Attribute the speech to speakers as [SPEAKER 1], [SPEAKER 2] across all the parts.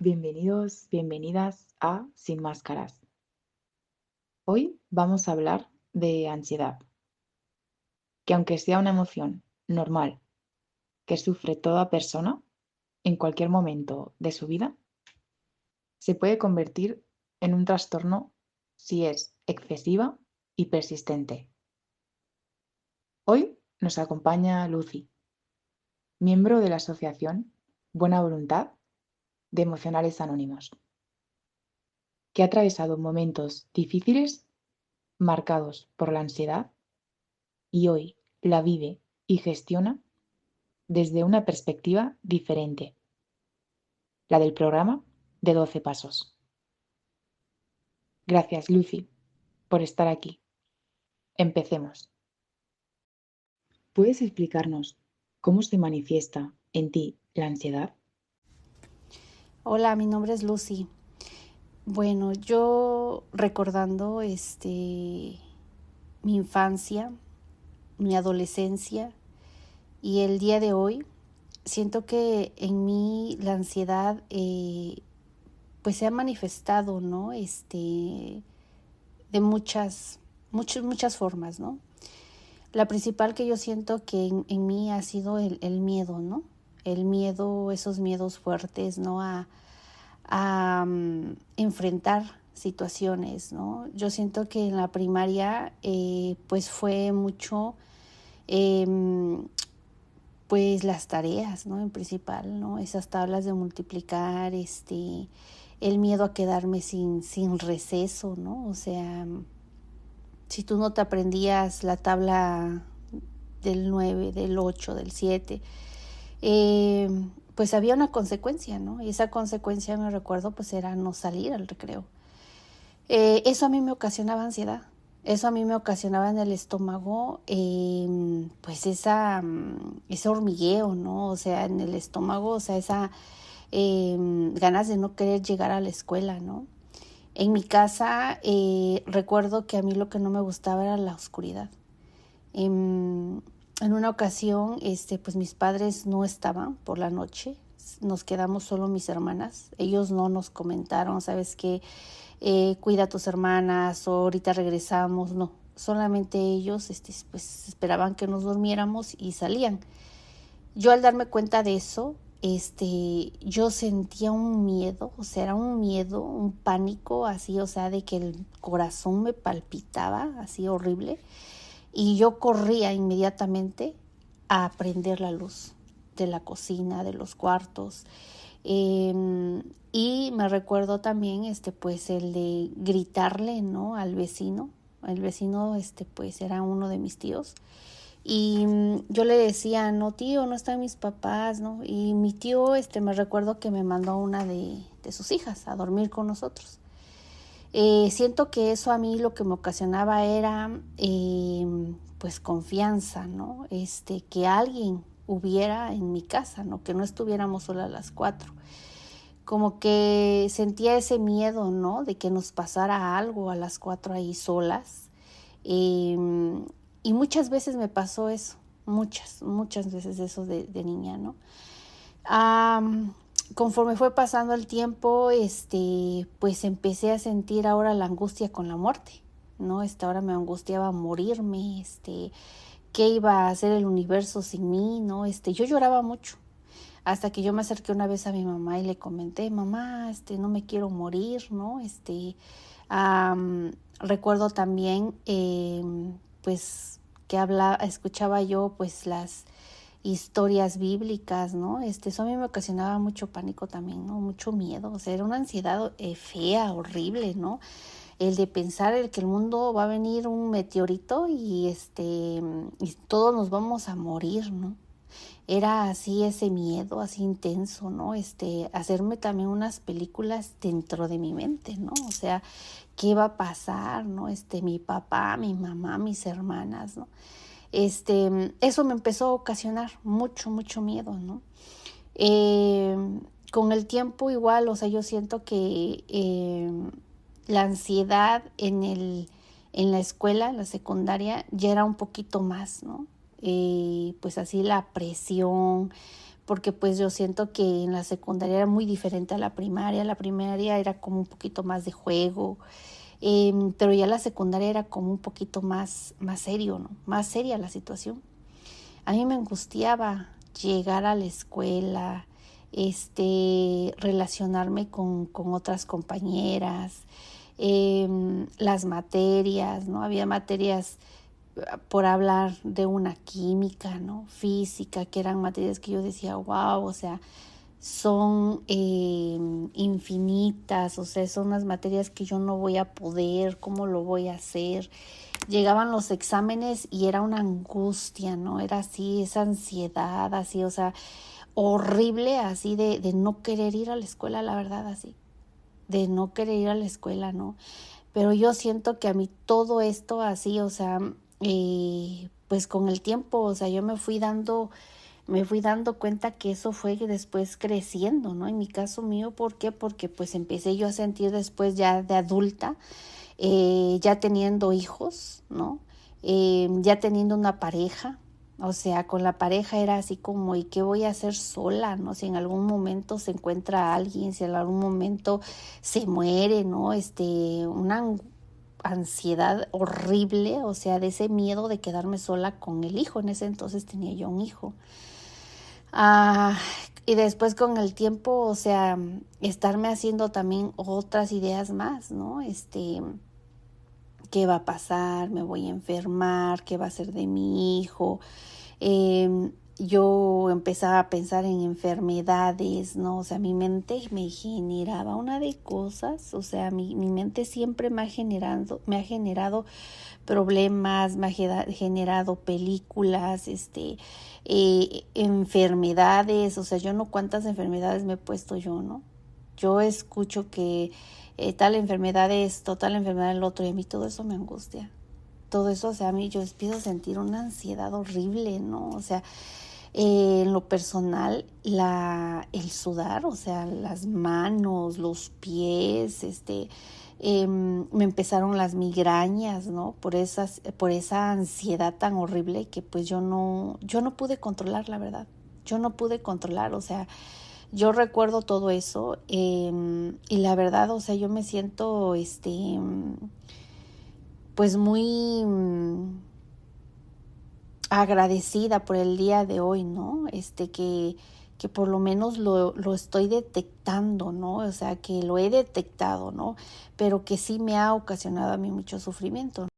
[SPEAKER 1] Bienvenidos, bienvenidas a Sin Máscaras. Hoy vamos a hablar de ansiedad, que aunque sea una emoción normal que sufre toda persona en cualquier momento de su vida, se puede convertir en un trastorno si es excesiva y persistente. Hoy nos acompaña Lucy, miembro de la asociación Buena Voluntad de Emocionales Anónimos, que ha atravesado momentos difíciles marcados por la ansiedad y hoy la vive y gestiona desde una perspectiva diferente, la del programa de 12 pasos. Gracias, Lucy, por estar aquí. Empecemos. ¿Puedes explicarnos cómo se manifiesta en ti la ansiedad?
[SPEAKER 2] Hola, mi nombre es Lucy. Bueno, yo recordando mi infancia, mi adolescencia y el día de hoy, siento que en mí la ansiedad pues se ha manifestado, ¿no? De muchas formas, ¿no? La principal que yo siento que en mí ha sido el miedo, ¿no? El miedo, esos miedos fuertes, ¿no? A enfrentar situaciones, ¿no? Yo siento que en la primaria pues fue mucho pues las tareas, ¿no? En principal, ¿no? Esas tablas de multiplicar, el miedo a quedarme sin receso, ¿no? O sea, si tú no te aprendías la tabla del 9, del 8, del 7, pues había una consecuencia, ¿no? Y esa consecuencia, me recuerdo, pues era no salir al recreo. Eso a mí me ocasionaba ansiedad. Eso a mí me ocasionaba en el estómago, pues ese hormigueo, ¿no? O sea, en el estómago, o sea, esa ganas de no querer llegar a la escuela, ¿no? En mi casa recuerdo que a mí lo que no me gustaba era la oscuridad. En una ocasión, pues mis padres no estaban por la noche, nos quedamos solo mis hermanas. Ellos no nos comentaron, ¿sabes qué? Cuida a tus hermanas o ahorita regresamos, no. Solamente ellos, pues esperaban que nos durmiéramos y salían. Yo al darme cuenta de eso, yo sentía un miedo, o sea, era un miedo, un pánico, así, o sea, de que el corazón me palpitaba, así horrible. Y yo corría inmediatamente a prender la luz de la cocina, de los cuartos. Y me recuerdo también, pues el de gritarle, ¿no? Al vecino. El vecino, pues era uno de mis tíos. Y yo le decía, no tío, no están mis papás, ¿no? Y mi tío, me recuerdo que me mandó a una de sus hijas a dormir con nosotros. Siento que eso a mí lo que me ocasionaba era pues confianza, ¿no? Que alguien hubiera en mi casa, ¿no? Que no estuviéramos solas las cuatro. Como que sentía ese miedo, ¿no? De que nos pasara algo a las cuatro ahí solas. Y muchas veces me pasó eso, muchas veces eso de niña, ¿no? Conforme fue pasando el tiempo, pues empecé a sentir ahora la angustia con la muerte, ¿no? Ahora me angustiaba morirme, qué iba a hacer el universo sin mí, ¿no? Yo lloraba mucho, hasta que yo me acerqué una vez a mi mamá y le comenté, mamá, no me quiero morir, ¿no? Recuerdo también, pues, que escuchaba yo, pues, las historias bíblicas, ¿no? Eso a mí me ocasionaba mucho pánico también, ¿no? Mucho miedo, o sea, era una ansiedad fea, horrible, ¿no? El de pensar que el mundo va a venir un meteorito y todos nos vamos a morir, ¿no? Era así ese miedo, así intenso, ¿no? Hacerme también unas películas dentro de mi mente, ¿no? O sea, ¿qué va a pasar, no? Mi papá, mi mamá, mis hermanas, ¿no? Eso me empezó a ocasionar mucho miedo, ¿no? Con el tiempo igual, o sea, yo siento que la ansiedad en la escuela, en la secundaria, ya era un poquito más, ¿no? Pues así la presión, porque pues yo siento que en la secundaria era muy diferente a la primaria era como un poquito más de juego, pero ya la secundaria era como un poquito más serio, ¿no? Más seria la situación. A mí me angustiaba llegar a la escuela, relacionarme con otras compañeras, las materias, ¿no? Había materias por hablar de una química, ¿no? Física, que eran materias que yo decía, wow, o sea, son infinitas, o sea, son unas materias que yo no voy a poder, ¿cómo lo voy a hacer? Llegaban los exámenes y era una angustia, ¿no? Era así, esa ansiedad, así, o sea, horrible, así de no querer ir a la escuela, la verdad, así, de no querer ir a la escuela, ¿no? Pero yo siento que a mí todo esto así, o sea, pues con el tiempo, o sea, yo me fui dando cuenta que eso fue después creciendo, ¿no? En mi caso mío, ¿por qué? Porque pues empecé yo a sentir después ya de adulta, ya teniendo hijos, ¿no? Ya teniendo una pareja, o sea, con la pareja era así como, ¿y qué voy a hacer sola, no? Si en algún momento se encuentra alguien, si en algún momento se muere, ¿no? Una ansiedad horrible, o sea, de ese miedo de quedarme sola con el hijo. En ese entonces tenía yo un hijo. Ah, y después con el tiempo, o sea, estarme haciendo también otras ideas más, ¿no? ¿Qué va a pasar? ¿Me voy a enfermar? ¿Qué va a ser de mi hijo? Yo empezaba a pensar en enfermedades, ¿no? O sea, mi mente me generaba una de cosas, o sea, mi mente siempre me ha generado problemas, me ha generado películas, enfermedades, o sea, yo no cuántas enfermedades me he puesto yo, ¿no? Yo escucho que tal enfermedad esto, tal enfermedad el otro, y a mí todo eso me angustia. Todo eso, o sea, a mí yo empiezo a sentir una ansiedad horrible, ¿no? O sea, en lo personal, el sudar, o sea, las manos, los pies, me empezaron las migrañas, ¿no? Por esa ansiedad tan horrible que pues yo no pude controlar, la verdad. Yo no pude controlar, o sea, yo recuerdo todo eso, y la verdad, o sea, yo me siento, pues muy agradecida por el día de hoy, ¿no? Que por lo menos lo estoy detectando, ¿no? O sea, que lo he detectado, ¿no? Pero que sí me ha ocasionado a mí mucho sufrimiento.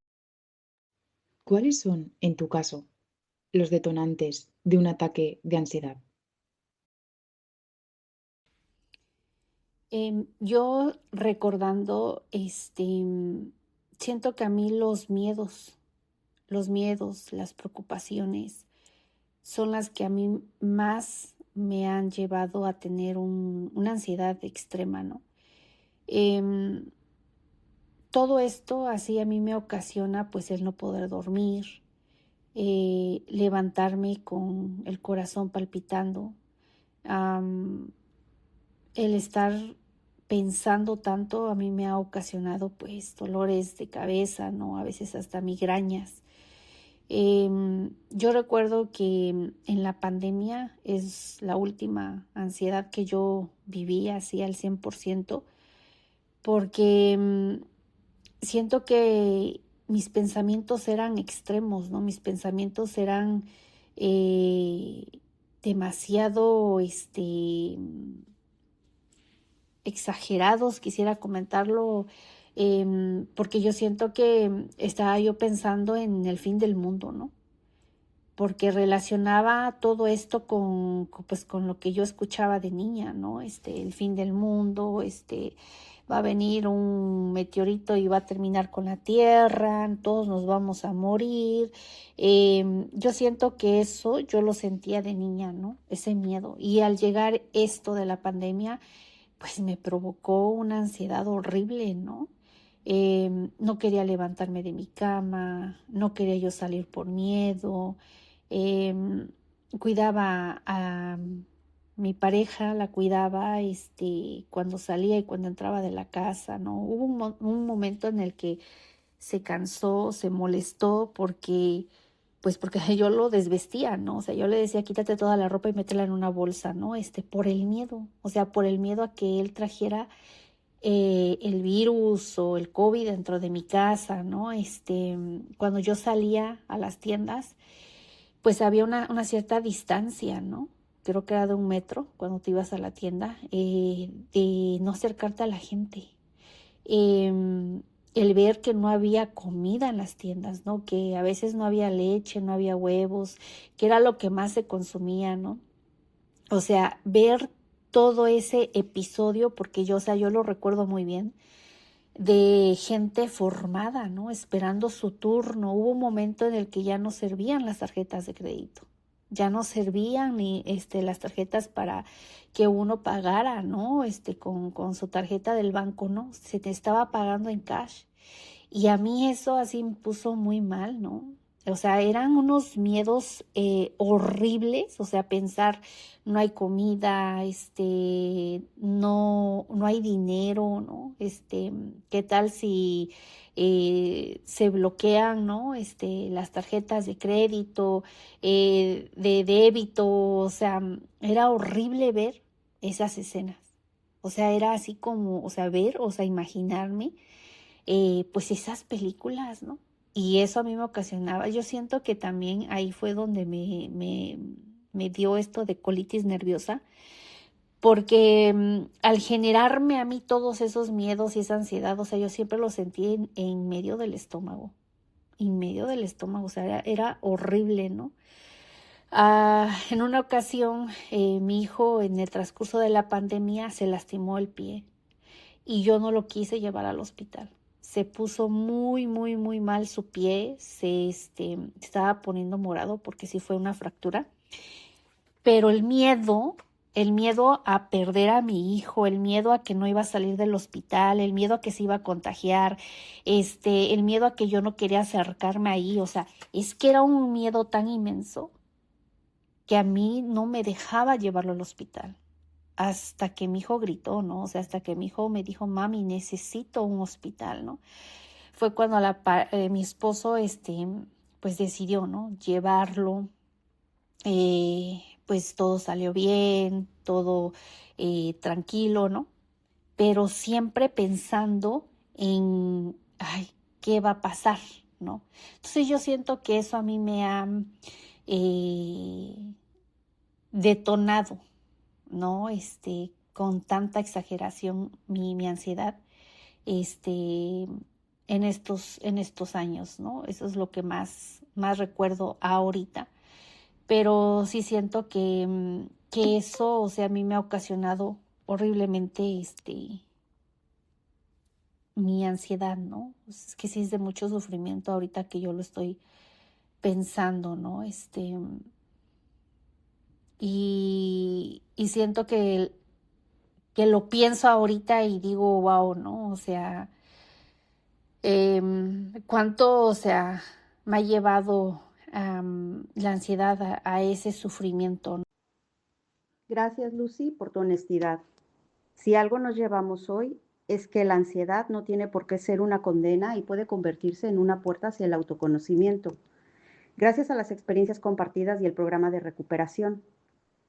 [SPEAKER 1] ¿Cuáles son, en tu caso, los detonantes de un ataque de ansiedad?
[SPEAKER 2] Yo recordando, siento que a mí los miedos, las preocupaciones, son las que a mí más me han llevado a tener una ansiedad extrema, ¿no? Em, Todo esto así a mí me ocasiona pues el no poder dormir, levantarme con el corazón palpitando, um, el estar pensando tanto a mí me ha ocasionado pues dolores de cabeza, ¿no? A veces hasta migrañas. Yo recuerdo que en la pandemia es la última ansiedad que yo viví así al 100%, porque siento que mis pensamientos eran extremos, ¿no? Mis pensamientos eran eh, demasiado, exagerados, quisiera comentarlo, porque yo siento que estaba yo pensando en el fin del mundo, ¿no? Porque relacionaba todo esto pues, con lo que yo escuchaba de niña, ¿no? El fin del mundo, va a venir un meteorito y va a terminar con la Tierra, todos nos vamos a morir. Yo siento que eso yo lo sentía de niña, ¿no? Ese miedo. Y al llegar esto de la pandemia, pues me provocó una ansiedad horrible, ¿no? No quería levantarme de mi cama, no quería yo salir por miedo, eh, cuidaba a mi pareja, la cuidaba cuando salía y cuando entraba de la casa, ¿no? Hubo un momento en el que se cansó, se molestó porque pues porque yo lo desvestía, ¿no? O sea, yo le decía, quítate toda la ropa y métela en una bolsa, ¿no? Por el miedo, o sea, por el miedo a que él trajera el virus o el COVID dentro de mi casa, ¿no? Cuando yo salía a las tiendas, pues había una cierta distancia, ¿no? Creo que era de 1 metro cuando te ibas a la tienda, de no acercarte a la gente. El ver que no había comida en las tiendas, ¿no? Que a veces no había leche, no había huevos, que era lo que más se consumía, ¿no? O sea, ver todo ese episodio, porque yo, o sea, yo lo recuerdo muy bien, de gente formada, ¿no? Esperando su turno. Hubo un momento en el que ya no servían las tarjetas de crédito, ya no servían ni las tarjetas para que uno pagara, ¿no? Con su tarjeta del banco, ¿no? Se te estaba pagando en cash. Y a mí eso así me puso muy mal, ¿no? O sea, eran unos miedos horribles, o sea, pensar no hay comida, no hay dinero, ¿no? ¿Qué tal si se bloquean, ¿no? Las tarjetas de crédito, de débito, o sea, era horrible ver esas escenas. O sea, era así como, o sea, ver, o sea, imaginarme pues esas películas, ¿no? Y eso a mí me ocasionaba, yo siento que también ahí fue donde me dio esto de colitis nerviosa, porque al generarme a mí todos esos miedos y esa ansiedad, o sea, yo siempre lo sentí en medio del estómago, o sea, era horrible, ¿no? En una ocasión, mi hijo en el transcurso de la pandemia se lastimó el pie y yo no lo quise llevar al hospital. Se puso muy, muy, muy mal su pie, se estaba poniendo morado porque sí fue una fractura, pero el miedo a perder a mi hijo, el miedo a que no iba a salir del hospital, el miedo a que se iba a contagiar, el miedo a que yo no quería acercarme ahí, o sea, es que era un miedo tan inmenso que a mí no me dejaba llevarlo al hospital hasta que mi hijo gritó, ¿no? O sea, hasta que mi hijo me dijo, mami, necesito un hospital, ¿no? Fue cuando mi esposo, pues decidió, ¿no? Llevarlo, pues todo salió bien, todo tranquilo, ¿no? Pero siempre pensando en, ay, ¿qué va a pasar? ¿No? Entonces yo siento que eso a mí me ha eh, detonado, ¿no? Con tanta exageración mi ansiedad, en estos años, ¿no? Eso es lo que más recuerdo ahorita. Pero sí siento que eso, o sea, a mí me ha ocasionado horriblemente, mi ansiedad, ¿no? Es que sí es de mucho sufrimiento ahorita que yo lo estoy pensando, ¿no? Y siento que lo pienso ahorita y digo, wow, ¿no? O sea, cuánto, o sea, me ha llevado la ansiedad a ese sufrimiento, ¿no?
[SPEAKER 3] Gracias, Lucy, por tu honestidad. Si algo nos llevamos hoy es que la ansiedad no tiene por qué ser una condena y puede convertirse en una puerta hacia el autoconocimiento, gracias a las experiencias compartidas y el programa de recuperación.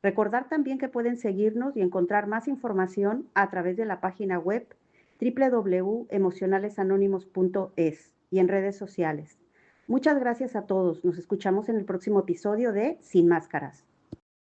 [SPEAKER 3] Recordar también que pueden seguirnos y encontrar más información a través de la página web www.emocionalesanónimos.es y en redes sociales. Muchas gracias a todos. Nos escuchamos en el próximo episodio de Sin Máscaras.